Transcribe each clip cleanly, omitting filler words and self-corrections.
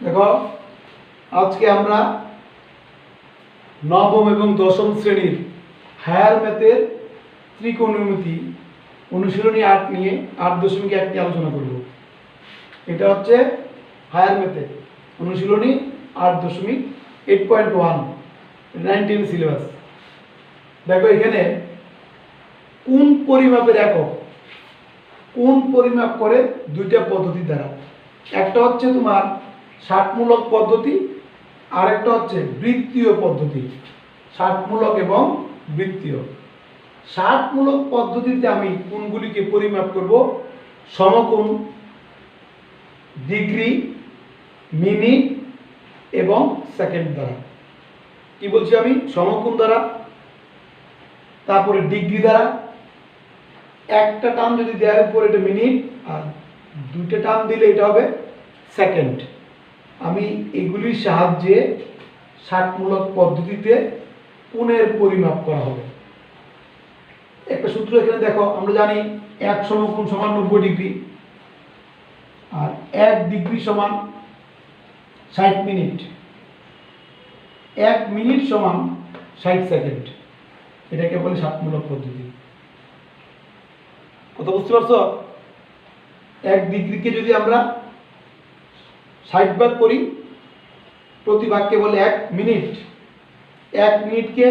দেখো আজকে আমরা নবম এবং দশম শ্রেণীর হায়ার ম্যাথের ত্রিকোণমিতি অনুশীলনী 8 নিয়ে 8.1 নিয়ে আলোচনা করব। এটা হচ্ছে হায়ার ম্যাথের অনুশীলনী 8.8.1 19 সিলেবাস। দেখো এখানে কোণ পরিমাপের একক, কোণ পরিমাপ করে দুইটা পদ্ধতি দ্বারা, একটা হচ্ছে তোমার ষাটমূলক পদ্ধতি আর একটা হচ্ছে বৃত্তীয় পদ্ধতি। ষাটমূলক এবং বৃত্তীয়। ষাটমূলক পদ্ধতিতে আমি কোণগুলিকে পরিমাপ করব সমকোণ, ডিগ্রি, মিনিট এবং সেকেন্ড দ্বারা। কি বলছি আমি? সমকোণ দ্বারা, তারপরে ডিগ্রি দ্বারা, একটা টান যদি দেওয়ার উপর এটা মিনিট আর দুইটা টান দিলে এটা হবে সেকেন্ড। আমি এগুলির সাহায্যে ষাটমূলক পদ্ধতিতে কোণের পরিমাপ করা হবে। একটা সূত্র এখানে দেখো, আমরা জানি 1 সমকোণ সমান 90 ডিগ্রি আর 1 ডিগ্রি সমান 60 মিনিট, 1 মিনিট সমান 60 সেকেন্ড। এটাকে বলে ষাটমূলক পদ্ধতি। কথা বুঝতে পারছো? 1 ডিগ্রিকে যদি আমরা 60 ভাগ করি, প্রতি ভাগকে বলে 1 মিনিট। 1 মিনিটকে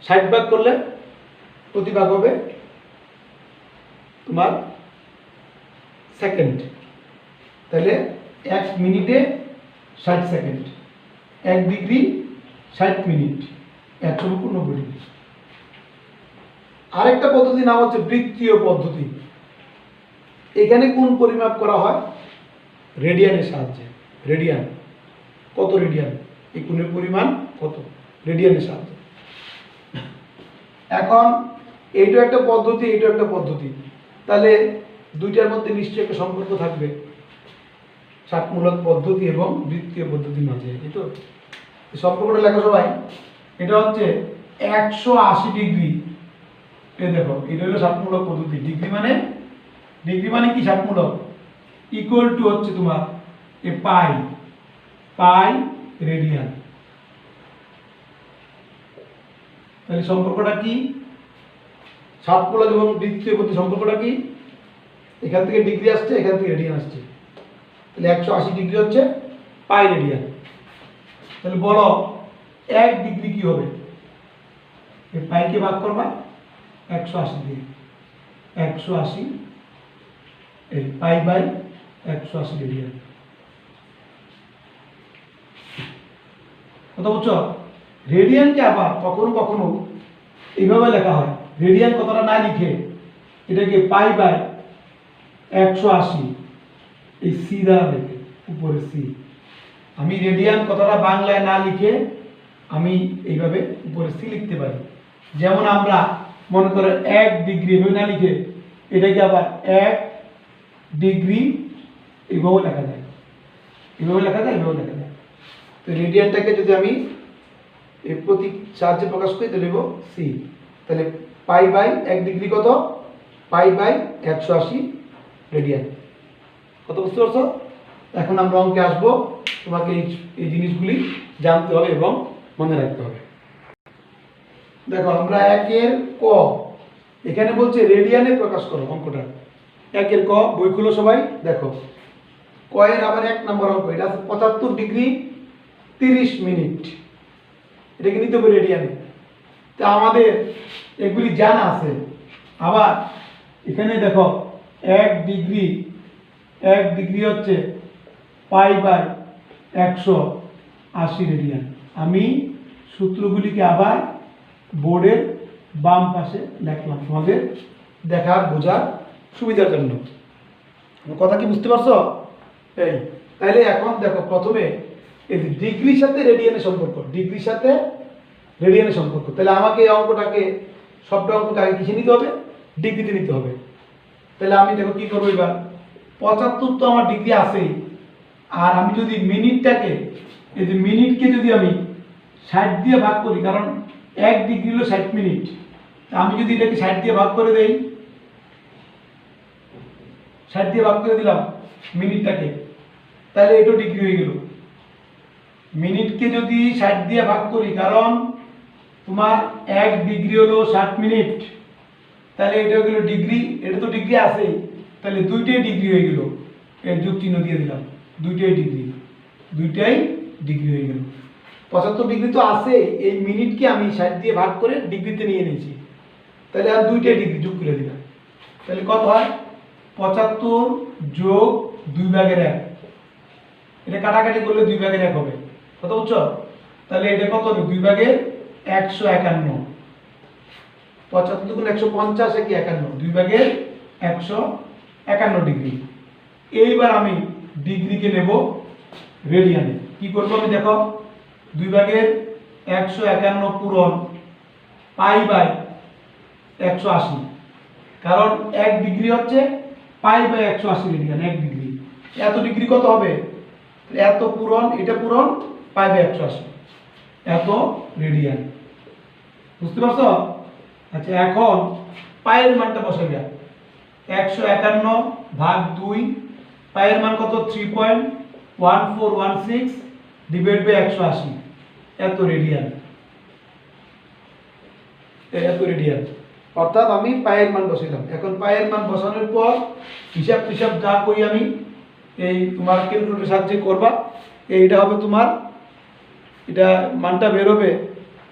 60 ভাগ করলে প্রতি ভাগ হবে তোমার সেকেন্ড। তাহলে 1 মিনিটে 60 সেকেন্ড, 1 ডিগ্রি 60 মিনিট, 1 সমকোণ 90 ডিগ্রি। আরেকটা পদ্ধতির নাম হচ্ছে বৃত্তীয় পদ্ধতি। এখানে কোণ পরিমাপ করা হয় রেডিয়ানের সাহায্যে। রেডিয়ান, কত রেডিয়ান, এই কোণের পরিমাণ কত, রেডিয়ানের সাহায্যে। এখন এইটা একটা পদ্ধতি, এইটা একটা পদ্ধতি, তাহলে দুইটার মধ্যে নিশ্চয়ই একটা সম্পর্ক থাকবে ষাটমূলক পদ্ধতি এবং বৃত্তীয় পদ্ধতির মাঝে। এই তো সম্পর্কটা লেখো সবাই। এটা হচ্ছে 180 ডিগ্রি। এই দেখো, এটা হলো ষাটমূলক পদ্ধতি। ডিগ্রি মানে কি? ষাটমূলক। ইকুয়াল টু হচ্ছে তোমার এ পাই রেডিয়ান। তাহলে সম্পর্কটা কি? ষাটমূলক এবং বৃত্তীয় পদ্ধতি সম্পর্কটা কি? এখান থেকে ডিগ্রি আসছে, এখান থেকে রেডিয়ান আসছে, তাহলে 180 ডিগ্রি হচ্ছে পাই রেডিয়ান। তাহলে বলো 1 ডিগ্রি কি হবে? এই পাইকে ভাগ করবা 180 দিয়ে, 180 এই পাই বাই 180 রেডিয়ান। কথা বুঝছো? রেডিয়ানকে আবার কখনো কখনো এইভাবে লেখা হয়, রেডিয়ান কথাটা না লিখে এটাকে পাই বাই 180 এই সি দ্বারা লেখে, উপরে সি। আমি রেডিয়ান কথাটা বাংলায় না লিখে আমি এইভাবে উপরে সি লিখতে পারি। যেমন আমরা মনে করো 1 ডিগ্রি এভাবে না লিখে এটাকে আবার 1 ডিগ্রি এইভাবে লেখা যায়, এইভাবে লেখা যায়, এইভাবে লেখা যায়। তো রেডিয়ানটাকে যদি আমি এই প্রতীক সাহায্যে প্রকাশ করি তাহলে লিখব সি। তাহলে পাই বাই 1 ডিগ্রি কত? Pi by 180 radian. কত বুঝতে পারছো? এখন আমরা অঙ্কে আসবো, তোমাকে এই জিনিসগুলি জানতে হবে এবং মনে রাখতে হবে। দেখো আমরা 1-এর ক, এখানে বলছে রেডিয়ানে প্রকাশ করো অঙ্কটা। 1-এর ক, বই খুলো সবাই। দেখো ক এর আবার 1 নম্বর অঙ্ক, এটা আছে 75 ডিগ্রি 30 মিনিট। এটাকে নিতে হবে রেডিয়ানে। তা আমাদের এগুলি জানা আছে। আবার এখানে দেখো 1 ডিগ্রি হচ্ছে পাই বাই 180 রেডিয়ান। আমি সূত্রগুলিকে আবার বোর্ডের বাম পাশে লিখলাম তোমাদের দেখার বোঝার সুবিধার জন্য। কথা কি বুঝতে পারছো? এই তাহলে এখন দেখো প্রথমে এই ডিগ্রির সাথে রেডিয়ানের সম্পর্ক, ডিগ্রির সাথে রেডিয়ানের সম্পর্ক। তাহলে আমাকে এই অঙ্কটাকে, সবটা অঙ্কটা আগে কিসে নিতে হবে? ডিগ্রিতে নিতে হবে। তাহলে আমি দেখো কি করবো এবার, 75 তো আমার ডিগ্রি আছেই, আর আমি যদি মিনিটটাকে, এই যে মিনিটকে যদি আমি 60 দিয়ে ভাগ করি, কারণ 1 ডিগ্রি হলো 60 মিনিট, আমি যদি এটাকে 60 দিয়ে ভাগ করে দেই, 60 দিয়ে ভাগ করে দিলাম মিনিটটাকে, তাহলে এটাও ডিগ্রি হয়ে গেল। মিনিটকে যদি 60 দিয়ে ভাগ করি, কারণ তোমার 1 ডিগ্রি হলো 60 মিনিট, তাহলে এটা হলো ডিগ্রি, এটা তো ডিগ্রি আছেই, তাহলে দুইটাই ডিগ্রি হয়ে গেল, এর যোগ চিহ্ন দিয়ে দিলাম, দুইটাই ডিগ্রি হয়ে গেল। 75 ডিগ্রি তো আছে, এই মিনিটকে আমি 60 দিয়ে ভাগ করে ডিগ্রিতে নিয়ে নিয়েছি, তাহলে আর দুইটাই ডিগ্রি যোগ করে দিলাম, তাহলে কত হয় 75 যোগ 2/1, এটা কাটাকাটি করলে 2/1 হবে, কত বুঝছো? তাহলে এটা কত হবে 2/151, 75 গুণ 150 কি 51, 2/151 ডিগ্রি। এইবার আমি ডিগ্রিকে নেব রেডিয়ানে, কি করবো আমি দেখো, 2/151 পূরণ π/180, কারণ 1 ডিগ্রি হচ্ছে π/180 রেডিয়ান, 1 ডিগ্রি, এত ডিগ্রি কত হবে, এত পূরণ এটা পূরণ π/180, এত রেডিয়ান, বুঝতে পারছো? আচ্ছা, এখন পায়ের মানটা বসাবে, 151 ভাগ 2, পায়ের মান কত 3.1416 ডিভাইড বাই 180, এত রেডিয়ান, অর্থাৎ আমি পায়ের মান বসাইলাম। এখন পায়ের মান বসানোর পর হিসাব যা করি আমি, এই তোমার ক্যালকুলেটরের সাহায্যে করবা, এইটা হবে তোমার, এটা মানটা বের হবে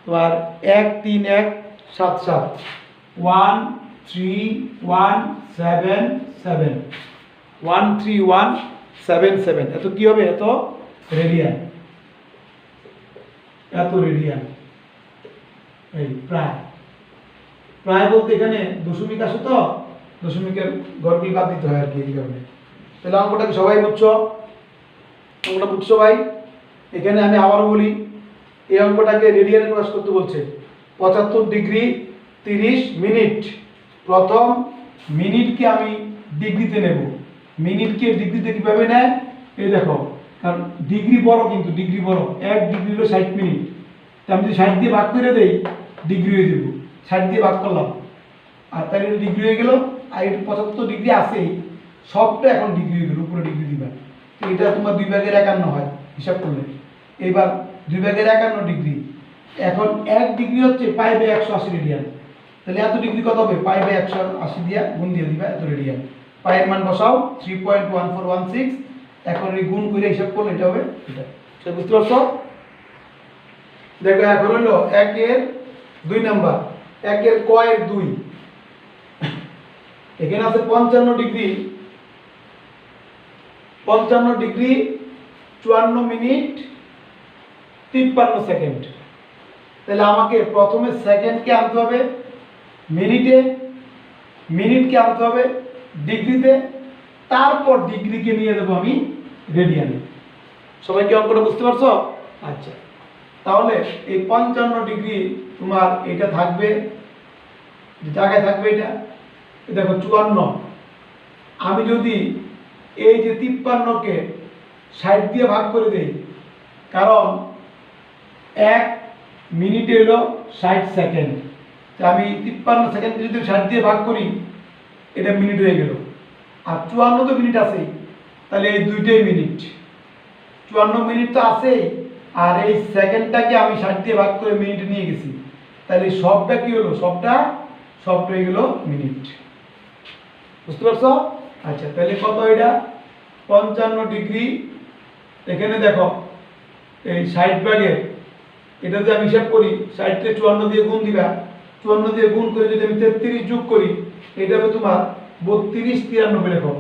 তোমার 13177, 13177, এত কি হবে, এত রেডিয়ান, এই প্রায় বলতে এখানে দশমিক আসে তো, দশমিকের ঘরগুলি বাদ দিতে হয় আর কি, এই কারণে। তাহলে অঙ্কটাকে সবাই বুঝছো? অঙ্কটা বুঝছো ভাই? এখানে আমি আবারও বলি, এই অঙ্কটাকে রেডিয়ানে প্রকাশ করতে বলছে। 75 ডিগ্রি 30 মিনিট, প্রথম মিনিটকে আমি ডিগ্রিতে নেব, মিনিটকে ডিগ্রিতে কিভাবে নেয়, এই দেখো, কারণ ডিগ্রি বড়, কিন্তু ডিগ্রি বড়, 1 ডিগ্রি হলো 60 মিনিট, তা আমি যদি 60 দিয়ে ভাগ করে দেই ডিগ্রি হয়ে দেবো, 60 দিয়ে ভাগ করলাম, আর তাহলে এটা ডিগ্রি হয়ে গেল, আর এটা 75 ডিগ্রি আছেই, সবটা এখন ডিগ্রি হয়ে গেল, উপরে ডিগ্রি দিবা, তো এটা তোমার 2/51 হয় হিসাব করলে। এইবার 2/51 ডিগ্রি, এখন 1 ডিগ্রি হচ্ছে π/180 রেডিয়ান, তাহলে এত ডিগ্রি কত হবে, π/180 দিয়ে গুণ দিয়ে দিবা, এত রেডিয়ান। পায়ের মান বসাও 3.1416, এখন এই গুণ করে হিসাব করলে এটা হবে এটা, সেটা বুঝতে পারছো? দেখো এখন হলো 1 এর 2 নাম্বার, 1 এর ক এর 2, এখানে আছে 55 ডিগ্রি 54 মিনিট 53 সেকেন্ড, তাহলে আমাকে প্রথমে সেকেন্ডকে আনতে হবে মিনিটকে আনতে হবে ডিগ্রিতে, তারপর ডিগ্রিকে নিয়ে দেবো আমি রেডিয়ানে। সবাই কি অঙ্কটা বুঝতে পারছো? আচ্ছা, তাহলে এই 55 ডিগ্রি তোমার এটা থাকবে, জায়গায় থাকবে এটা, দেখো 54, আমি যদি এই যে 53কে 60 দিয়ে ভাগ করে দেই, কারণ 1 মিনিটে হলো 60 সেকেন্ড, তা আমি 53 সেকেন্ডকে যদি 60 দিয়ে ভাগ করি, এটা মিনিট হয়ে গেল, আর 54 তো মিনিট আছেই, তাহলে এই দুইটাই মিনিট, 54 মিনিট তো আছেই, আর এই সেকেন্ডটাকে আমি 60 দিয়ে ভাগ করে মিনিটে নিয়ে গেছি, তাহলে সবটা কি হলো, সবটা হয়ে গেল মিনিট, বুঝতে পারছো? আচ্ছা, তাহলে কত এটা 55 ডিগ্রি, এখানে দেখো এই 60 ভাগের, এটা যদি আমি হিসাব করি, 60কে 54 দিয়ে গুণ দিবা, 54 দিয়ে গুণ করে যদি আমি 33 যোগ করি, এটা হবে তোমার 32 93, লেখো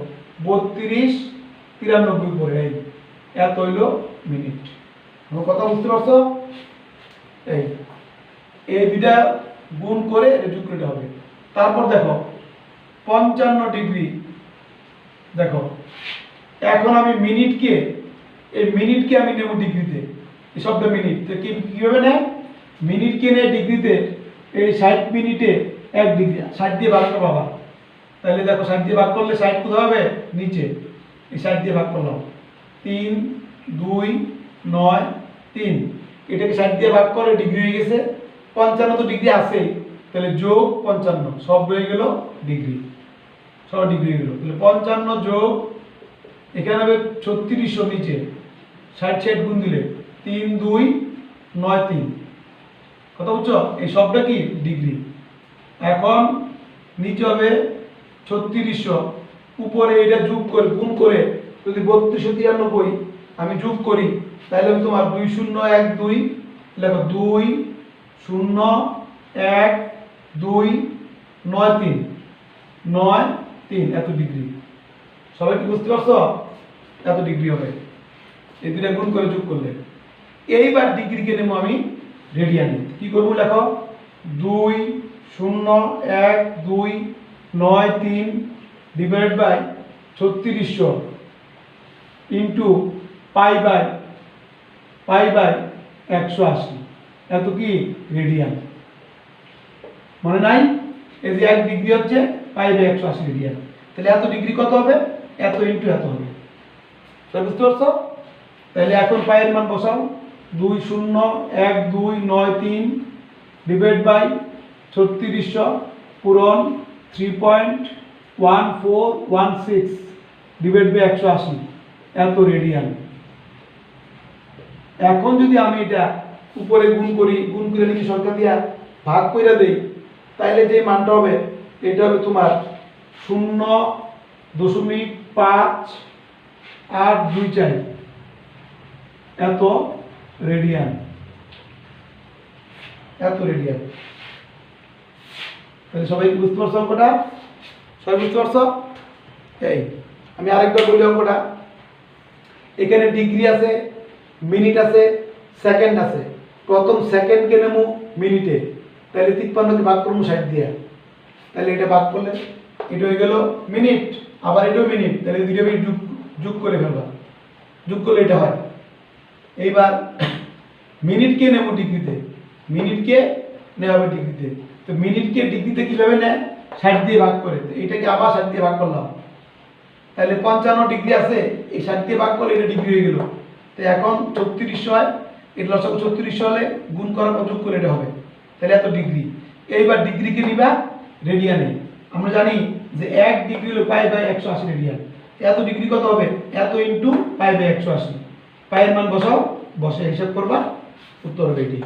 32 93 পরে, এত হইল মিনিট। আমার কথা বুঝতে পারছো? এই দুইটা গুণ করে এটা যোগ করতে হবে। তারপর দেখো 55 ডিগ্রি, দেখো এখন আমি মিনিটকে আমি নেব ডিগ্রিতে, এই সবটা মিনিট, তো কিভাবে নেয়, মিনিটকে নেয় ডিগ্রিতে, এই 60 মিনিটে 1 ডিগ্রি, 60 দিয়ে ভাগ করো বাবা, তাহলে দেখো 60 দিয়ে ভাগ করলে 60 কোথায় হবে, নিচে, এই 60 দিয়ে ভাগ করলাম, 3 2 9 3, এটাকে 60 দিয়ে ভাগ করে ডিগ্রি হয়ে গেছে, 55 তো ডিগ্রি আছেই, তাহলে যোগ 55, সব হয়ে গেল ডিগ্রি, সব ডিগ্রি হয়ে গেল, তাহলে 55 যোগ, এখানে হবে 3600, নিচে 60 গুণ দিলে 3 2 9 3 কথা বুঝছো এই সবটা কি ডিগ্রি এখন নিচে হবে 3600 উপরে এটা যোগ করে গুণ করে যদি 3293 আমি যোগ করি তাহলে তোমার 2012 লেখো 201293 এত ডিগ্রি সবাই কি বুঝতে পারছো এত ডিগ্রি হবে এই দুইটা গুণ করে যোগ করলে এইবার ডিগ্রিকে নেব আমি রেডিয়ানে কি করব লেখো 201293 divide by 3600 into pi by 180 এত কি রেডিয়ান মনে নাই এই যে 1 ডিগ্রি হচ্ছে পাই বাই 180 রেডিয়ান তাহলে এত ডিগ্রি কত হবে এত ইনটু এত হবে সব বুঝতে পারছো তাহলে এখন পাই এর মান বসাও 201293 ডিভাইড বাই 3600 পূরণ 3.1416 ডিভাইড বাই 180 এত রেডিয়ান এখন যদি আমি এটা উপরে গুণ করে নিচে সংখ্যা দিয়া ভাগ করে দেই তাহলে যে মানটা হবে এটা হবে তোমার 0.5824 এত রেডিয়ান তাহলে সবাই বুঝতে পারছো অঙ্কটা সবাই বুঝতে পারছো এই আমি আরেকবার বলি অঙ্কটা এখানে ডিগ্রি আছে মিনিট আছে সেকেন্ড আছে প্রথম সেকেন্ডকে নেবো মিনিটে তাহলে 53 কে ভাগ করবো 60 দিয়ে তাহলে এটা ভাগ করলে এটা হয়ে গেল মিনিট আবার এটাও মিনিট তাহলে দুইটা মিনিট যোগ করে ফেলবা যোগ করলে এটা হয় এইবার মিনিটকে নেব ডিগ্রিতে মিনিটকে নেওয়া হবে ডিগ্রিতে তো মিনিটকে ডিগ্রিতে কিভাবে নেয় 60 দিয়ে ভাগ করে এটাকে আবার 60 দিয়ে ভাগ করলাম তাহলে 55 ডিগ্রি আছে এই 60 দিয়ে ভাগ করলে এটা ডিগ্রি হয়ে গেল তো এখন 3600 হয় এটা লসাগু 3600 হলে গুণ করার পর যোগ করে এটা হবে তাহলে এত ডিগ্রি এইবার ডিগ্রিকে নিবা রেডিয়ানে আমরা জানি যে 1 ডিগ্রি হলো পাই বাই 180 রেডিয়ান এত ডিগ্রি কত হবে এত ইনটু পাই বাই 180 পাই এর মান বসাও বসে হিসাব করবা উত্তর হবে এটি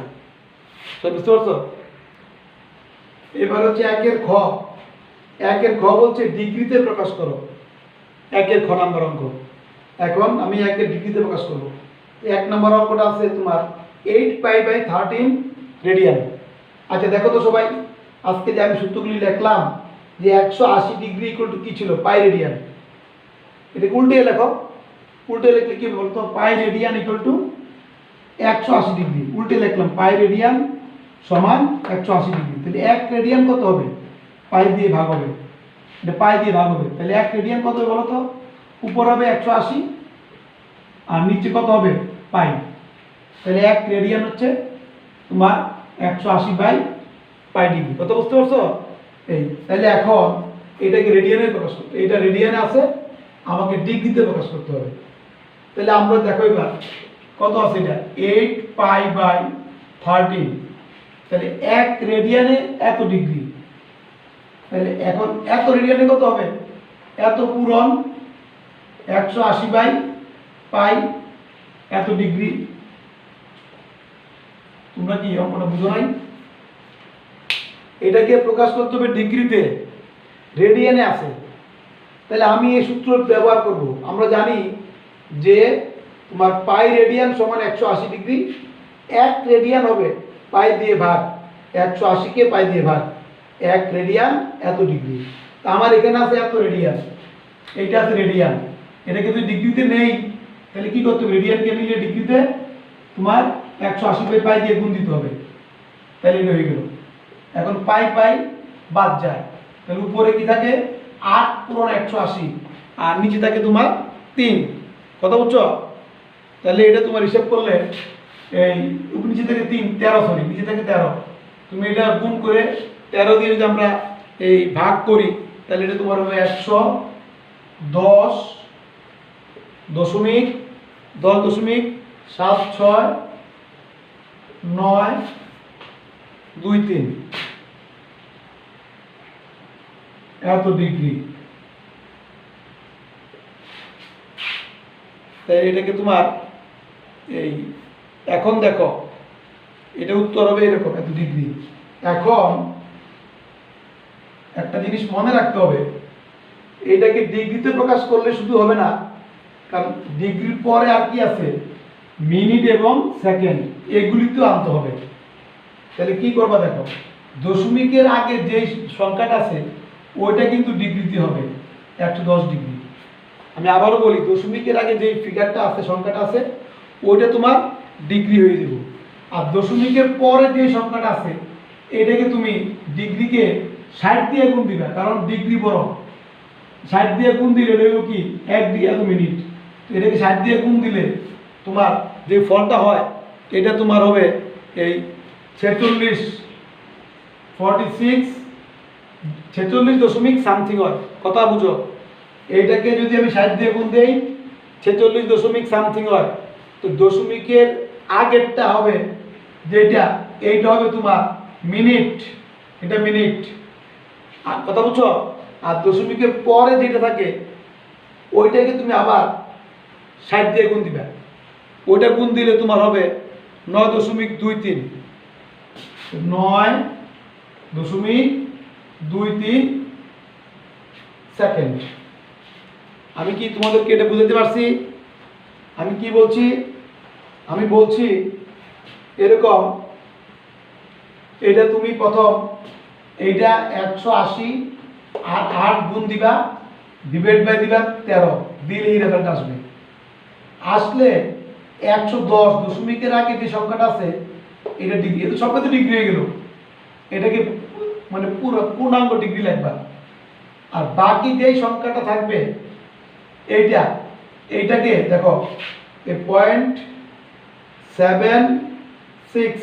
তো বুঝতে পারছো এবার হচ্ছে 1 এর খ বলছে ডিগ্রিতে প্রকাশ করো 1 এর খ নাম্বার অঙ্ক এখন আমি 1 এর ডিগ্রিতে প্রকাশ করব 1 নম্বর অঙ্কটা আছে তোমার 8 পাই বাই 13 রেডিয়ান আচ্ছা দেখো তো সবাই আজকে যে আমি সূত্রগুলি লিখলাম যে 180 ডিগ্রি ইকুয়াল টু কি ছিল পাই রেডিয়ান এটা উল্টে লেখো উল্টে লিখলে কি বলতো পাই রেডিয়ান ইকুয়াল টু 180 ডিগ্রি উল্টে লিখলাম পাই রেডিয়ান সমান 180 ডিগ্রি তাহলে 1 রেডিয়ান কত হবে পাই দিয়ে ভাগ হবে এটা পাই দিয়ে ভাগ হবে তাহলে 1 রেডিয়ান কত হবে বলো তো উপর হবে 180 আর নিচে কত হবে পাই তাহলে 1 রেডিয়ান হচ্ছে তোমার 180 বাই পাই ডিগ্রি কত বুঝতে পারছো এই তাহলে এখন এটাকে রেডিয়ানে প্রকাশ করতে এটা রেডিয়ানে আছে আমাকে ডিগ্রিতে প্রকাশ করতে হবে তাহলে আমরা দেখো এবার কত আছে এটা 8 পাই বাই 13 তাহলে 1 রেডিয়ানে এত ডিগ্রি তাহলে এখন এত রেডিয়ানে কত হবে এত পূরণ 180 বাই পাই এত ডিগ্রি তোমরা কি অঙ্কটা বুঝো নাই এটাকে প্রকাশ করতে হবে ডিগ্রিতে রেডিয়ানে আছে তাহলে আমি এই সূত্র ব্যবহার করব আমরা জানি যে তোমার পাই রেডিয়ান সমান 180 ডিগ্রি 1 রেডিয়ান হবে পাই দিয়ে ভাগ 180 কে পাই দিয়ে ভাগ 1 রেডিয়ান এত ডিগ্রি তা আমার এখানে আছে এত রেডিয়ান এইটা আছে রেডিয়ান এটাকে যদি ডিগ্রিতে নেই তাহলে কি করতে হবে রেডিয়ানকে নিলে ডিগ্রিতে তোমার 180 বাই পাই দিয়ে গুণ দিতে হবে তাহলে এটা হয়ে গেল এখন পাই পাই বাদ যায় তাহলে উপরে কি থাকে 8 পূরণ 180 আর নিচে থাকে তোমার 3 কথা বুঝছো তাহলে এটা তোমার হিসাব করলে এই নিচে থেকে 3 13 সরি নিচে থেকে 13 তুমি এটা গুণ করে 13 দিয়ে যদি আমরা এই ভাগ করি তাহলে এটা তোমার হবে 110.7693 এত ডিগ্রি তাই এটাকে তোমার এই এখন দেখো এটা উত্তর হবে এরকম, এত ডিগ্রি। এখন একটা জিনিস মনে রাখতে হবে, এটাকে ডিগ্রিতে প্রকাশ করলে শুধু হবে না, কারণ ডিগ্রির পরে আর কি আছে, মিনিট এবং সেকেন্ড, এগুলিতেও আনতে হবে। তাহলে কি করবা দেখো, দশমিকের আগে যে সংখ্যাটা আছে ওইটা কিন্তু ডিগ্রিতে হবে, 110 ডিগ্রি। আমি আবারও বলি, দশমিকের আগে যে ফিগারটা আছে, সংখ্যাটা আছে, ওইটা তোমার ডিগ্রি হয়ে যাব। আর দশমিকের পরে যে সংখ্যাটা আছে এটাকে তুমি ডিগ্রিকে 60 দিয়ে গুণ দিবা, কারণ ডিগ্রি বড়। 60 দিয়ে গুণ দিলে এটা হলো কি 1 ডিগ্রি এত মিনিট। এটাকে 60 দিয়ে গুণ দিলে তোমার যে ফলটা হয় এটা তোমার হবে এই 46 দশমিক সামথিং হয়। কথা বুঝো, এইটাকে যদি আমি 60 দিয়ে গুণ দেই 46 দশমিক সামথিং হয়, তো দশমিকের আগেরটা হবে যেটা, এইটা হবে তোমার মিনিট, এটা মিনিট। আর কথা বুঝছো, আর দশমিকের পরে যেটা থাকে ওইটাকে তুমি আবার 60 দিয়ে গুণ দিবা, ওইটা গুণ দিলে তোমার হবে 9.23, 9.23 সেকেন্ড। আমি কি তোমাদেরকে এটা বুঝাতে পারছি? আমি কি বলছি, আমি বলছি এরকম, এটা তুমি প্রথম এইটা 180 আর 8 গুণ দিবা, ডিভাইড বাই দিবা 13, দিলে এই রেজাল্ট আসবে। আসলে 110 দশমিকের আগে যে সংখ্যাটা আছে এটা ডিগ্রি, এটা সবটাতে ডিগ্রি হয়ে গেল, এটাকে মানে পুরো পূর্ণাঙ্গ ডিগ্রি লাগবা। আর বাকি যে সংখ্যাটা থাকবে এইটাকে দেখো, এই 0.76,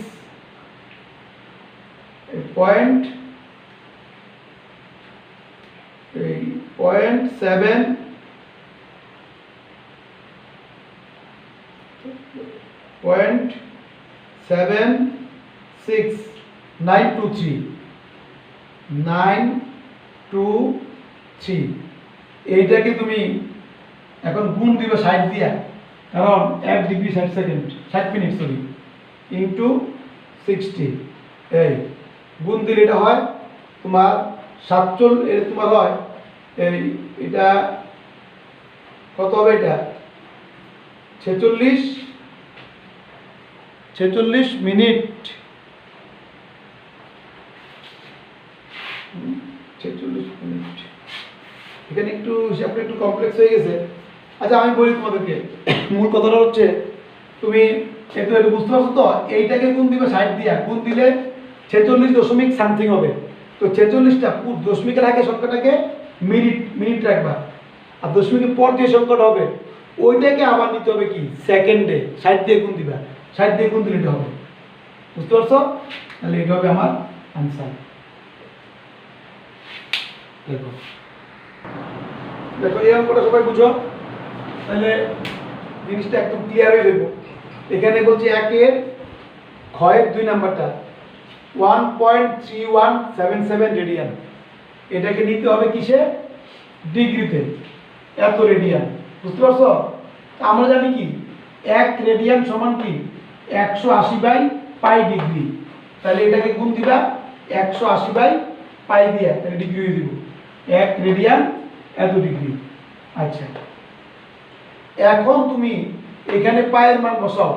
এই 0.76923 এইটাকে তুমি এখন গুণ দিবে 60 দিয়া, কারণ 1 degree 60 second, 60 minute sorry, into 60, এই গুণ দিলে এটা হয় তোমার 47, এটা তোমার হয় এই, এটা কত হবে, এটা 46 মিনিট, 46 মিনিট। এখানে একটু হিসাবটা একটু কমপ্লেক্স হয়ে গেছে। আচ্ছা আমি বলি তোমাদেরকে, মূল কথাটা হচ্ছে তুমি একটু একটু বুঝতে পারছো তো, এইটাকে গুণ দিবে 60 দিয়া, গুণ দিলে 46 দশমিক সামথিং হবে। তো 46টা দশমিকের আগে সংখ্যাটাকে মিনিট রাখবা, আর দশমিকের পর যে সংখ্যাটা হবে ওইটাকে আবার নিতে হবে কি সেকেন্ডে, 60 দিয়ে গুণ দিবা, 60 দিয়ে গুণ দিলে এটা হবে। বুঝতে পারছো? তাহলে এটা হবে আমার আনসার। দেখো দেখো এই অঙ্কটা সবাই বুঝো, তাহলে জিনিসটা একদম ক্লিয়ার হয়ে যাবে। এখানে বলছি একের ক্ষয়ের 2 নাম্বারটা 1.3177 রেডিয়ান, এটাকে নিতে হবে কিসে, ডিগ্রিতে, এত রেডিয়ান। বুঝতে পারছো? আমরা জানি কি 1 রেডিয়ান সমান কি 180 বাই পাই ডিগ্রি, তাহলে এটাকে গুণ দিবা 180 বাই পাই দিয়া, তাহলে ডিগ্রি হয়ে দিব 1 রেডিয়ান এত ডিগ্রি। আচ্ছা এখন তুমি এখানে পায়ের মান বসাও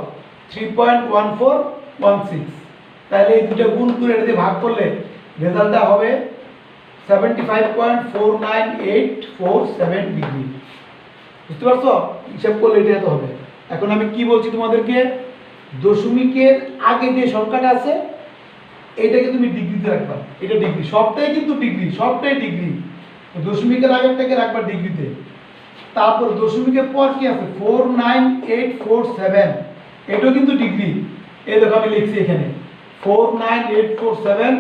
3.1416, তাহলে এই দুটো গুণ করে এটা দিয়ে ভাগ করলে রেজাল্টটা হবে 75.49847 ডিগ্রি। বুঝতে পারছো? হিসাব করলে এটা তো হবে। এখন আমি কি বলছি তোমাদেরকে, দশমিকের আগে যে সংখ্যাটা আছে এটাকে তুমি ডিগ্রিতে রাখবা, এটা ডিগ্রি, সবটাই কিন্তু ডিগ্রি, সবটাই ডিগ্রি। দশমিকের আগেরটাকে রাখবা ডিগ্রিতে, তারপর দশমিকের পর কি আছে 49847, এটাও কিন্তু ডিগ্রি। এই দেখো আমি লিখছি এখানে 49847,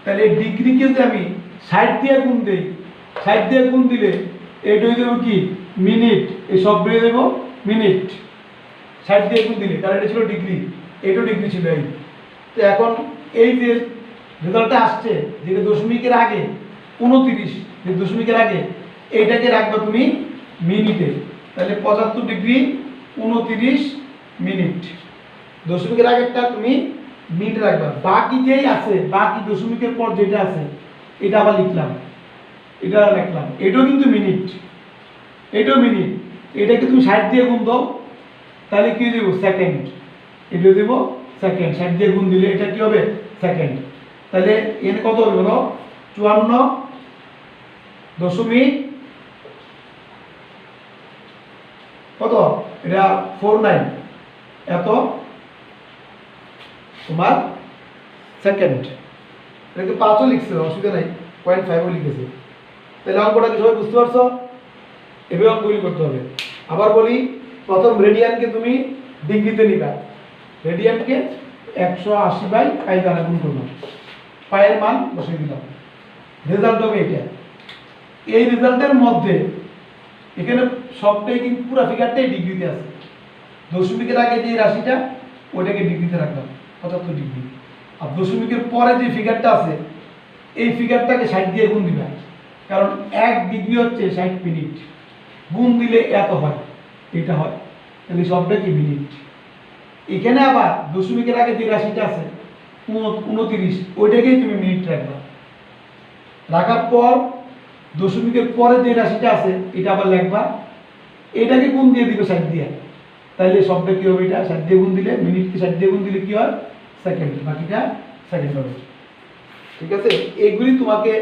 তাহলে ডিগ্রিকে যদি আমি 60 দিয়ে গুণ দিই, 60 দিয়ে গুণ দিলে এটা হয়ে যাবে কি মিনিট, এই সব বেরিয়ে দেবো মিনিট, 60 দিয়ে গুণ দিলে, কারণ এটা ছিল ডিগ্রি, এটাও ডিগ্রি ছিল। এই তো এখন এই যে রেজাল্টটা আসছে যেটা দশমিকের আগে 29, যে দশমিকের আগে এইটাকে রাখবে তুমি মিনিটে, তাহলে 75 ডিগ্রি 29 মিনিট। দশমিকের আগেরটা তুমি মিনিট রাখবা, বাকি যেই আছে বাকি দশমিকের পর যেটা আছে এটা আবার লিখলাম, এটা লিখলাম, এটাও কিন্তু মিনিট, এটাও মিনিট, এটাকে তুমি 60 দিয়ে গুণ দাও তাহলে কি দেব সেকেন্ড, এটা দেব সেকেন্ড, 60 দিয়ে গুণ দিলে এটা কি হবে সেকেন্ড। তাহলে এখানে কত হবে বলো 54 দশমিক কত, এটা 49 এত তোমার সেকেন্ড। এটাকে 5ও লিখছে অসুবিধা নাই, 0.5ও লিখেছে। তাহলে অঙ্কটা কি সবাই বুঝতে পারছো? এভাবে অঙ্কগুলি করতে হবে। আবার বলি, প্রথম রেডিয়ানকে তুমি ডিগ্রিতে নিবা, রেডিয়ানকে 180/π দ্বারা গুণ করলাম, পায়ের মান বসিয়ে দিলাম, রেজাল্ট হবে এটা। এই রেজাল্টের মধ্যে এখানে সবটাই কিন্তু পুরো ফিগারটাই ডিগ্রিতে আছে, দশমিকের আগে যে রাশিটা ওইটাকে ডিগ্রিতে রাখলাম 75 ডিগ্রি, আর দশমিকের পরে যে ফিগারটা আছে এই ফিগারটাকে 60 দিয়ে গুণ দিবা, কারণ 1 ডিগ্রি হচ্ছে 60 মিনিট, গুণ দিলে এত হয়, এটা হয়, তাহলে সবটা কি মিনিট। এখানে আবার দশমিকের আগে যে রাশিটা আছে 29 ওইটাকেই তুমি মিনিট রাখবা, রাখার পর দশমিকের পরে যে রাশিটা আছে এটা আবার লিখবা, এটাকে গুণ দিয়ে দিবে 60 দিয়ে, তাহলে সবটা কি হবে, এটা 60 দিয়ে গুণ দিলে মিনিটকে 60 দিয়ে গুণ দিলে কি হয় সেকেন্ড, বাকিটা সেকেন্ড হবে। ঠিক আছে, এইগুলি তোমাকে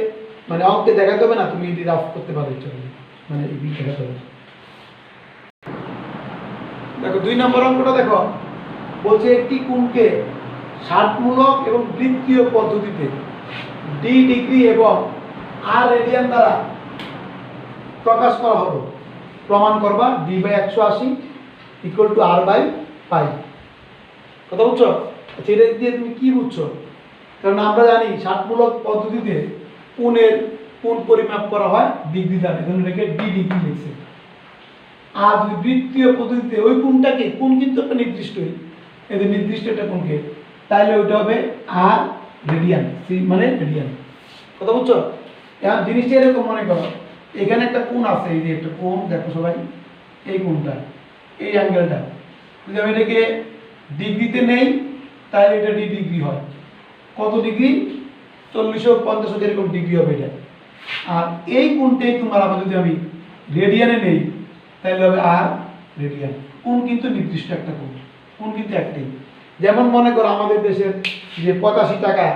মানে অঙ্কে দেখাতে হবে না, তুমি এটি রাফ করতে পারো ইচ্ছা করলে, মানে এগুলি দেখাতে হবে। দেখো 2 নম্বর অঙ্কটা দেখো, বলছে একটি কোণকে ষাটমূলক এবং বৃত্তীয় পদ্ধতিতে ডি ডিগ্রি এবং আর রেডিয়ান দ্বারা প্রকাশ করা হলো, প্রমাণ করবা d/180 = r/π। কথা বুঝছো? আচ্ছা, এটা দিয়ে তুমি কি বুঝছো? কারণ আমরা জানি ষাটমূলক পদ্ধতিতে কোণ পরিমাপ করা হয় ডিগ্রি দ্বারা, এখানে রেখে ডি ডিগ্রি লিখছে। আর যদি বৃত্তীয় পদ্ধতিতে ওই কোণটাকে, কোণ কিন্তু একটা নির্দিষ্টই, এদের নির্দিষ্ট একটা কোণকে, তাহলে ওইটা হবে আর রেডিয়ান, সি মানে রেডিয়ান। কথা বুঝছো? এখন জিনিসটা এরকম মনে করো, এখানে একটা কোণ আছে, এই যে একটা কোণ দেখো সবাই, এই কোণটা, এই অ্যাঙ্গেলটা যদি আমি এটাকে ডিগ্রিতে নেই তাহলে এটা ডি ডিগ্রি হয়, কত ডিগ্রি 40-50 এরকম ডিগ্রি হবে এটা। আর এই কোণটাই তোমার আবার যদি আমি রেডিয়ানে নেই তাহলে হবে আর রেডিয়ান। কোণ কিন্তু নির্দিষ্ট একটা কোণ কিন্তু একটাই। যেমন মনে করো আমাদের দেশের যে 85 টাকা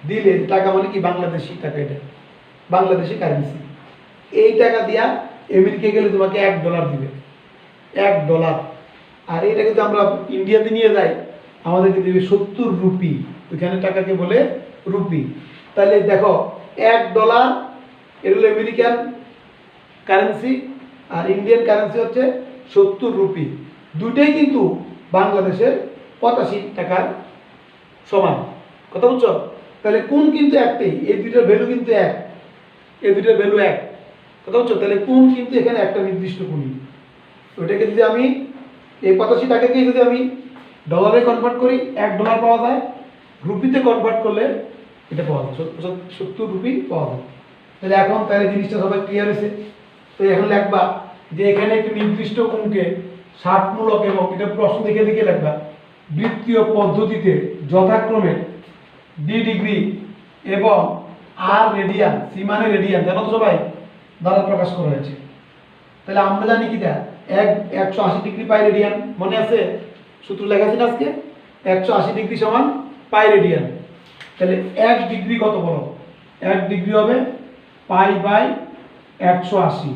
দিলে, টাকা মানে কি বাংলাদেশি টাকা, এটা বাংলাদেশি কারেন্সি, এই টাকা দিয়া আমেরিকা গেলে তোমাকে $1 দিবে, $1। আর এটা কিন্তু আমরা ইন্ডিয়াতে নিয়ে যাই, আমাদেরকে দেবে 70 রুপি, ওইখানে টাকাকে বলে রুপি। তাহলে দেখো $1 এটা হলো আমেরিকান কারেন্সি, আর ইন্ডিয়ান কারেন্সি হচ্ছে 70 রুপি, দুটোই কিন্তু বাংলাদেশের 85 টাকার সমান। কথা বুঝছো? তাহলে কোণ কিন্তু একটাই, এই দুইটার ভ্যালু কিন্তু এক, এই দুইটার ভ্যালু এক। কথা বুঝছো? তাহলে কোণ কিন্তু এখানে একটা নির্দিষ্ট কোণই। ওইটাকে যদি আমি এই 85 টাকাকে যদি আমি ডলারে কনভার্ট করি $1 পাওয়া যায়, রুপিতে কনভার্ট করলে এটা পাওয়া যায় 70 রুপি পাওয়া যায়। তাহলে জিনিসটা সবাই ক্লিয়ার হয়েছে। তো এখন লিখবা যে এখানে একটি নির্দিষ্ট কোণকে ষাটমূলক এবং এটা প্রশ্ন দেখে দেখে লিখবা বৃত্তীয় পদ্ধতিতে যথাক্রমে ডি ডিগ্রি এবং আর রেডিয়ান, সি মানে রেডিয়ান, জানো তো সবাই, দ্বারা প্রকাশ করা হয়েছে। তাহলে আমরা জানি কিটা 180 ডিগ্রি পাই রেডিয়ান, মনে আছে সূত্র লেখা আছে না আজকে, 180 ডিগ্রি সমান পাই রেডিয়ান। তাহলে 1 ডিগ্রি কত বলো, 1 ডিগ্রি হবে π/180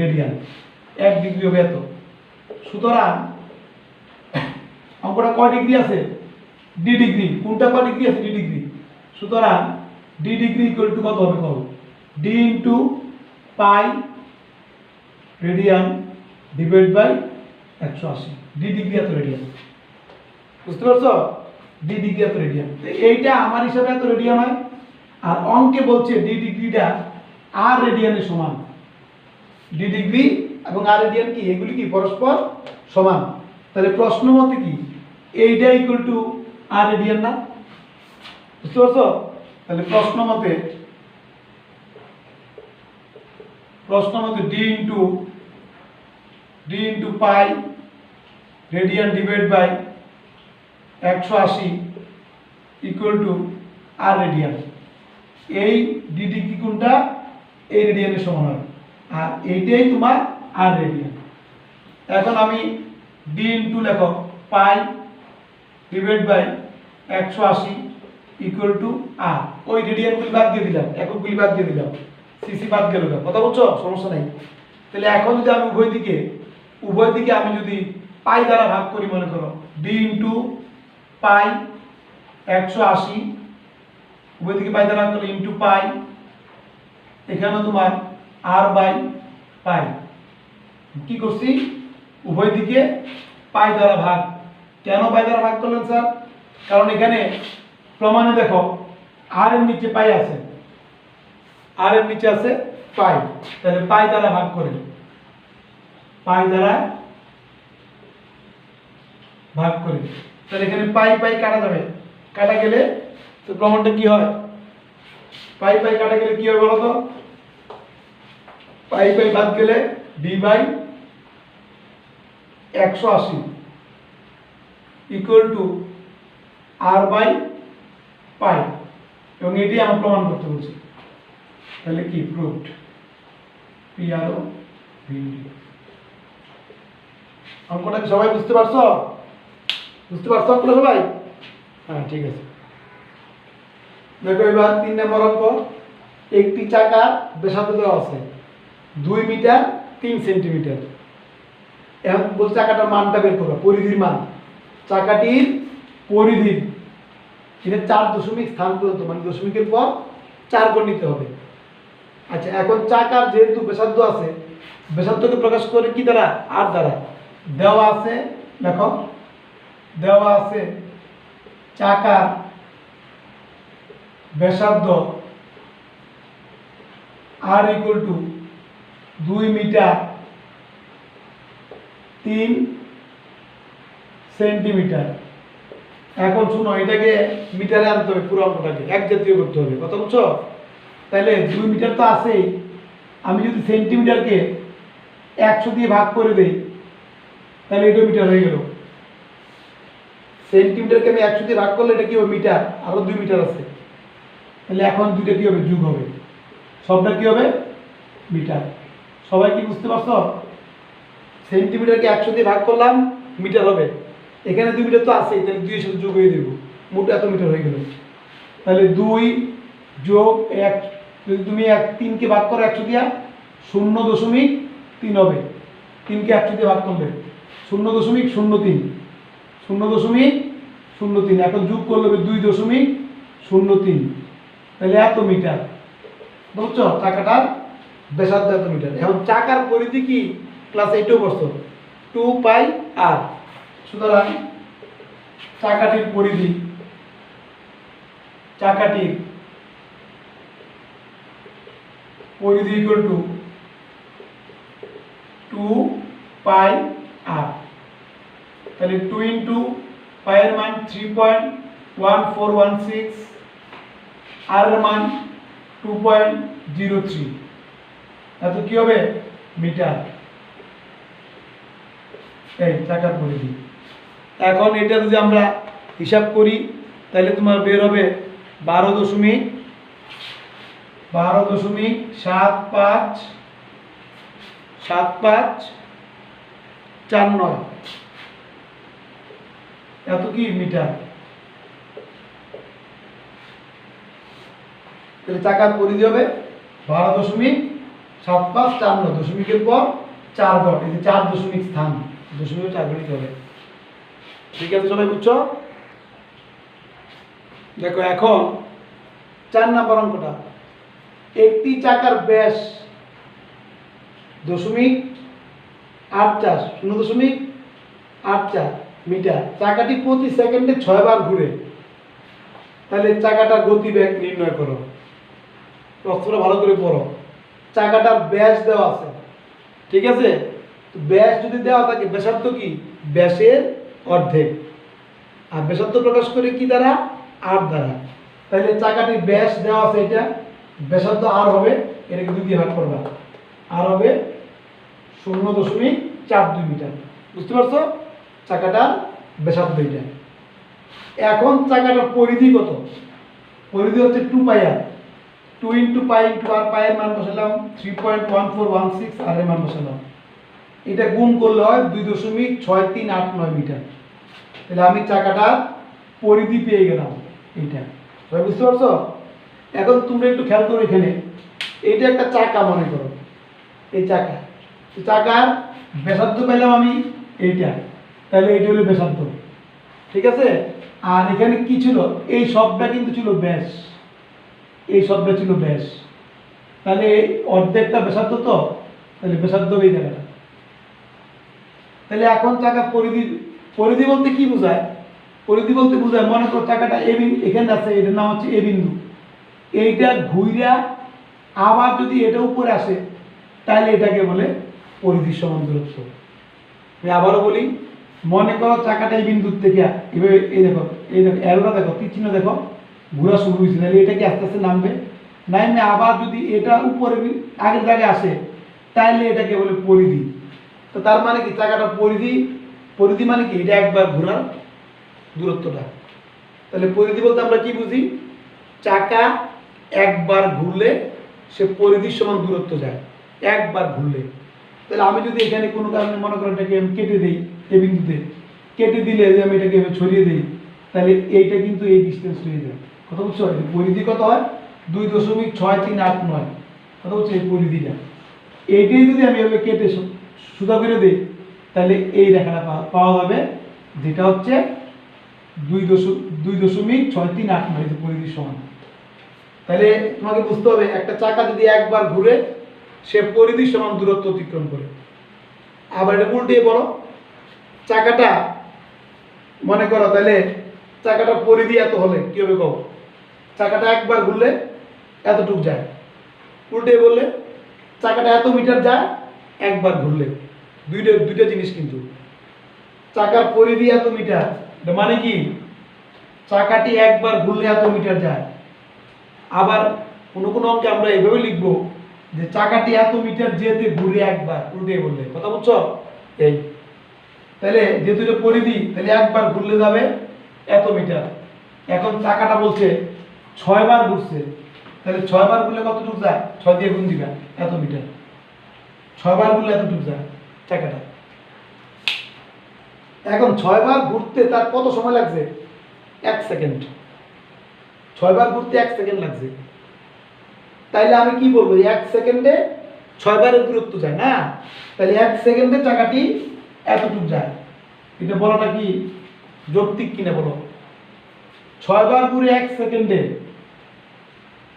রেডিয়ান, 1 ডিগ্রি হবে এত। সুতরাং অঙ্কটা কয় ডিগ্রি আছে, ডি ডিগ্রি, কোনটা কয় ডিগ্রি আছে, ডি ডিগ্রি। সুতরাং ডি ডিগ্রি ইকুয়াল টু কত হবে, কত D into pi radian divide by 180, D degree এত রেডিয়ান। বুঝতে পারছো? ডি ডিগ্রি এত রেডিয়ান, এইটা আমার হিসাবে এত রেডিয়ান হয়, আর অঙ্কে বলছে ডি ডিগ্রিটা আর রেডিয়ানের সমান। ডি ডিগ্রি এবং আর রেডিয়ান কি, এগুলি কি পরস্পর সমান। তাহলে প্রশ্ন মতে কি এইটা ইকুয়াল টু আর রেডিয়ান না? বুঝতে পারছো? তাহলে প্রশ্ন মতে D into pi radian divide by 180 equal to R radian. এই ডিডি কি কোনটা? এই রেডিয়ানের সমান হয়, আর এইটাই তোমার আর রেডিয়ান। এখন আমি ডি ইন্টু লেখো pi divide by 180 equal to R, ওই রেডিয়ানগুলি বাদ দিয়ে দিলাম, এককগুলি বাদ দিয়ে দিলাম, সিসি বাদ গেল, কথা বলছো? সমস্যা নাই। তাহলে এখন যদি আমি উভয় দিকে আমি যদি পাই দ্বারা ভাগ করি, মনে করো ডি ইন্টু পাই 180, উভয় দিকে পাই দ্বারা ভাগ করলে ইন্টু পাই, এখানে তোমার আর বাই পাই। কি করছি? উভয় দিকে পাই দ্বারা ভাগ। কেন পাই দ্বারা ভাগ করলেন স্যার? কারণ এখানে প্রমাণে দেখো আর এর নিচে পাই আছে, আর এর নিচে আছে পাই, তাহলে পাই দ্বারা ভাগ করে, পাই দ্বারা ভাগ করে, তাহলে এখানে পাই পাই কাটা যাবে, কাটা গেলে তো প্রমাণটা কি হয়? পাই পাই কাটা গেলে কি হয় বলো তো? পাই পাই বাদ গেলে D by 180 equal to R by pi, এবং এটি আমার প্রমাণ করতে বলছি। তাহলে কি proved? P R O V. অঙ্কটা কি সবাই বুঝতে পারছো? বুঝতে পারছো অঙ্কটা সবাই? হ্যাঁ, ঠিক আছে। দেখো এবার 3 নম্বর অঙ্ক। একটি চাকার ব্যাসার্ধ দেওয়া আছে 2 মিটার 3 সেন্টিমিটার। এখন বলছে চাকাটার মানটা বের করো, পরিধির মান। চাকাটির পরিধি এটা 4 দশমিক স্থান পর্যন্ত, মানে দশমিকের পর 4 করে নিতে হবে। আচ্ছা, এখন চাকার যেহেতু ব্যাসার্ধ আছে, ব্যাসার্ধকে প্রকাশ করে কি দ্বারা? আর দ্বারা। দেওয়া আছে, দেখো দেওয়া আছে চাকার ব্যাসার্ধ আর ইকুয়াল টু 2 মিটার 3 সেন্টিমিটার। এখন শুনো, এটাকে মিটারে আনতে হবে, পুরো অঙ্কটাকে এক জাতীয় করতে হবে, কথা বুঝছো? তাহলে 2 মিটার তো আছেই, আমি যদি সেন্টিমিটারকে 100 দিয়ে ভাগ করে দেই, তাহলে এটা মিটার হয়ে গেল। সেন্টিমিটারকে আমি 100 দিয়ে ভাগ করলে এটা কি হবে? মিটার। আরো 2 মিটার আছে, তাহলে এখন দুইটা কি হবে? যোগ হবে, সবটা কি হবে? মিটার। সবাই কি বুঝতে পারছো? সেন্টিমিটারকে 100 দিয়ে ভাগ করলাম, মিটার হবে। এখানে 2 মিটার তো আছেই, তাহলে 2 এর সাথে যোগ হয়ে দেবো, মোট এত মিটার হয়ে গেল। তাহলে 2 যোগ 1, যদি তুমি 3কে ভাগ করো 100 দিয়া, 0.3 হবে। 3কে 100 দিয়ে ভাগ করলে 0.03, 0.03। এখন যোগ করলে হবে 2.03, তাহলে এত মিটার। বুঝছো? চাকাটার ব্যাসার্ধ এত মিটার। এখন চাকার পরিধি কি? ক্লাস 8 বছর 2 পাই আর। সুতরাং চাকাটির পরিধি, চাকাটির পরিধি ইকুয়াল টু 2 পাই আর। তাহলে 2 ইন্টু পাই এর মান 3.1416, আর এর মান 2.03, এত কি হবে? মিটার। এই চাকার পরিধি। এখন এটা যদি আমরা হিসাব করি, তাহলে তোমার বের হবে 12.7549, এত কি মিটার। তাহলে চাকার পরিধি হবে 12.7549, দশমিকের পর 4 ঘর, এই যে 4 দশমিক স্থান, দশমিক 4 ঘর হবে। ঠিক আছে, সবাই বুঝছো? দেখো এখন 4 নম্বর অঙ্কটা। একটি চাকার ব্যাস 0.84 মিটার। চাকাটি প্রতি সেকেন্ডে 6 বার ঘুরে, তাহলে চাকাটার গতিবেগ নির্ণয় করো। প্রশ্নটা ভালো করে পড়ো। চাকাটার ব্যাস দেওয়া আছে, ঠিক আছে? তো ব্যাস যদি দেওয়া থাকে, ব্যাসার্ধ কি? ব্যাসের অর্ধেক। আর ব্যাসার্ধ প্রকাশ করে কি দ্বারা? আর দ্বারা। তাহলে চাকাটির ব্যাস দেওয়া আছে, এটা ব্যাসার্ধ আর হবে, এটাকে 2 দিয়ে ভাগ করবা, আর হবে 0.42 মিটার। বুঝতে পারছো? চাকাটার ব্যাসার্ধ এটা। এখন চাকাটার পরিধি কত? পরিধি হচ্ছে 2πr, 2 ইন্টু পাই ইন্টু আর, পায়ের মান বসালাম 3.1416, আর এর মান বসালাম। এটা গুণ করলে হয় 2.6389 মিটার। তাহলে আমি চাকাটার পরিধি পেয়ে গেলাম এইটা। সবাই বুঝতে পারছো? এখন তোমরা একটু খেয়াল করো, এখানে এইটা একটা চাকা মনে করো, এই চাকা, চাকার ব্যাসার্ধ পেলাম আমি এইটা, তাহলে এইটা হলো ব্যাসার্ধ, ঠিক আছে? আর এখানে কি ছিল? এই সবটা কিন্তু ছিল ব্যাস, এই সবটা ছিল ব্যাস, তাহলে অর্ধেকটা ব্যাসার্ধ, তো তাহলে ব্যাসার্ধ এই জায়গাটা। তাহলে এখন চাকা পরিধি, পরিধি বলতে কি বোঝায়? পরিধি বলতে বোঝায়, মনে করো চাকাটা এ বিন্দু এখানে আছে, এটার নাম হচ্ছে এ বিন্দু, এইটা ঘুইরা আবার যদি এটা উপরে আসে তাহলে এটাকে বলে পরিধির সমান দূরত্ব। আমি আবারও বলি, মনে করো চাকাটা এই বিন্দুর থেকে এভাবে, এই দেখো অ্যারোটা দেখো, তীর চিহ্ন দেখো, ঘোরা শুরু হয়েছে, তাহলে এটা কি আস্তে আস্তে নামবে, নামে আবার যদি এটা উপরে আগের জায়গায় আসে তাহলে এটাকে বলে পরিধি। তো তার মানে কি চাকাটা পরিধি, পরিধি মানে কি? এটা একবার ঘোরার দূরত্বটা। তাহলে পরিধি বলতে আমরা কি বুঝি? চাকা একবার ঘুরলে সে পরিধির সমান দূরত্ব যায়, একবার ঘুরলে। তাহলে আমি যদি এখানে কোনো কারণে মনে করেন এটাকে আমি কেটে দিই, এই বিন্দুতে কেটে দিলে যে আমি এটাকে ছড়িয়ে দিই, তাহলে এইটা কিন্তু এই ডিস্টেন্স হয়ে যায়। কথা বুঝছো? পরিধি কত হয়? 2.6389। কথা বুঝছো? এই পরিধিটা, এইটাই যদি আমি এভাবে কেটে সুদা করে দিই তাহলে এই রেখাটা পাওয়া যাবে, যেটা হচ্ছে 2.6389 পরিধির সমান। তাহলে তোমাকে বুঝতে হবে, একটা চাকা যদি একবার ঘুরে সে পরিধির সমান দূরত্ব অতিক্রম করে। আবার এটা উল্টে বলো, চাকাটা মনে করো, তাহলে চাকাটা পরিধি এত হলে কি হবে কও? চাকাটা একবার ঘুরলে এতটুক যায়। উল্টে বললে চাকাটা এত মিটার যায় একবার ঘুরলে। দুইটা জিনিস কিন্তু, চাকার পরিধি এত মিটার, মানে কি চাকাটি একবার ঘুরলে এত মিটার যায়। আবার কোনো কোনো অঙ্কে আমরা এইভাবে লিখবো যে চাকাটি এত মিটার যেতে ঘুরে একবার, উল্টে বললে। কথা বুঝছো? এই তাহলে যেহেতু এটা পরিধি, তাহলে একবার ঘুরলে যাবে এত মিটার। এখন চাকাটা বলছে 6 বার ঘুরছে, তাহলে 6 বার ঘুরলে কতটুকু যায়? 6 দিয়ে গুণ দিবা, এত মিটার। 6 বার ঘুরলে এতটুকু যায় চাকাটা। এখন 6 বার ঘুরতে তার কত সময় লাগছে? 1 সেকেন্ড। 6 বার ঘুরতে 1 সেকেন্ড লাগছে। তাইলে আমি কি বলবো? 1 সেকেন্ডে 6 বারের দূরত্ব যায় না, তাহলে 1 সেকেন্ডে চাকাটি এতটুকু যায়। এটা বলাটা কি যৌক্তিক কিনা বলো? 6 বার ঘুরে 1 সেকেন্ডে,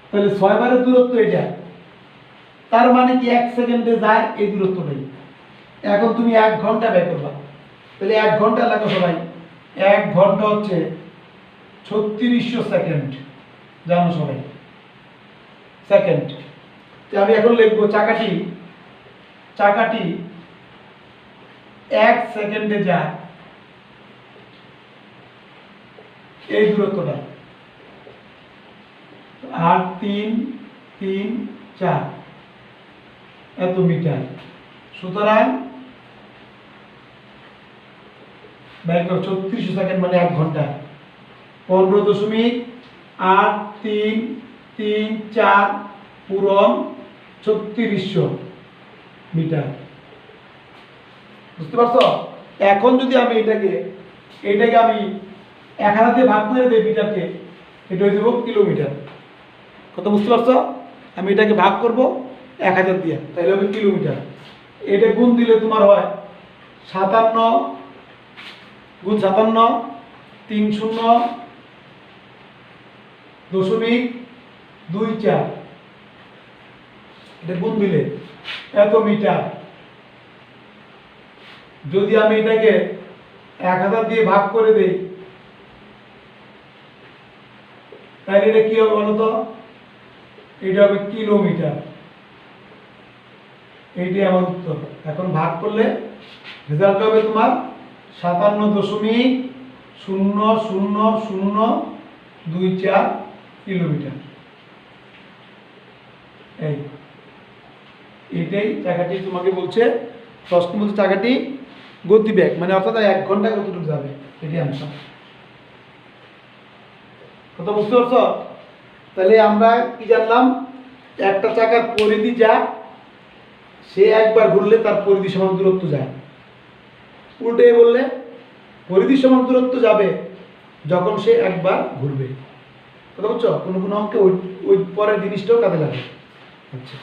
তাহলে 6 বারের দূরত্ব এটা, তার মানে কি 1 সেকেন্ডে যায় এই দূরত্বটাই। এখন তুমি 1 ঘন্টা ব্যয় করবা, তাহলে 1 ঘন্টা লাগে সবাই, 1 ঘন্টা হচ্ছে 3600 সেকেন্ড, জানো সবাই সেকেন্ড। আমি এখন লিখবো চাকাটি 1 সেকেন্ডে যায় এই দূরত্বটা, 8 3 3 4 এত মিটার। সুতরাং 3600 সেকেন্ড মানে 1 ঘন্টা। 15.8334 পূরণ 3600 মিটার। বুঝতে পারছো? এখন যদি আমি এটাকে আমি 1000 দিয়ে ভাগ করে দিই মিটারকে, এটা হয়ে যাবো কিলোমিটার। কথা বুঝতে পারছো? আমি এটাকে ভাগ করব 1000 দিয়ে, তাহলে হবে কিলোমিটার। এটা গুণ দিলে তোমার হয় 57 গুণ 57 30.24, এটা গুণ দিলে এত মিটার। যদি আমি এটাকে 1000 দিয়ে ভাগ করে দেই তাহলে এটা কি হবে বলো তো? এটা হবে কিলোমিটার। এইটাই আমার উত্তর। এখন ভাগ করলে রেজাল্ট হবে তোমার 57.000024 কিলোমিটার। এইটাই চাকাটি তোমাকে বলছে, প্রশ্ন বলছে চাকাটি গতিবেগ মানে অর্থাৎ 1 ঘন্টায় কতটুকু যাবে, এটি আনসার। কথা বুঝতে পারছো? তাহলে আমরা কি জানলাম, একটা চাকার পরিধি যা, সে একবার ঘুরলে তার পরিধি সমান দূরত্ব যায়। উল্টে বললে পরিধি সমান দূরত্ব যাবে যখন সে একবার ঘুরবে। কথা বুঝছো? কোনো কোনো অঙ্কে ওই ওই পরের জিনিসটাও কাজে লাগে। আচ্ছা।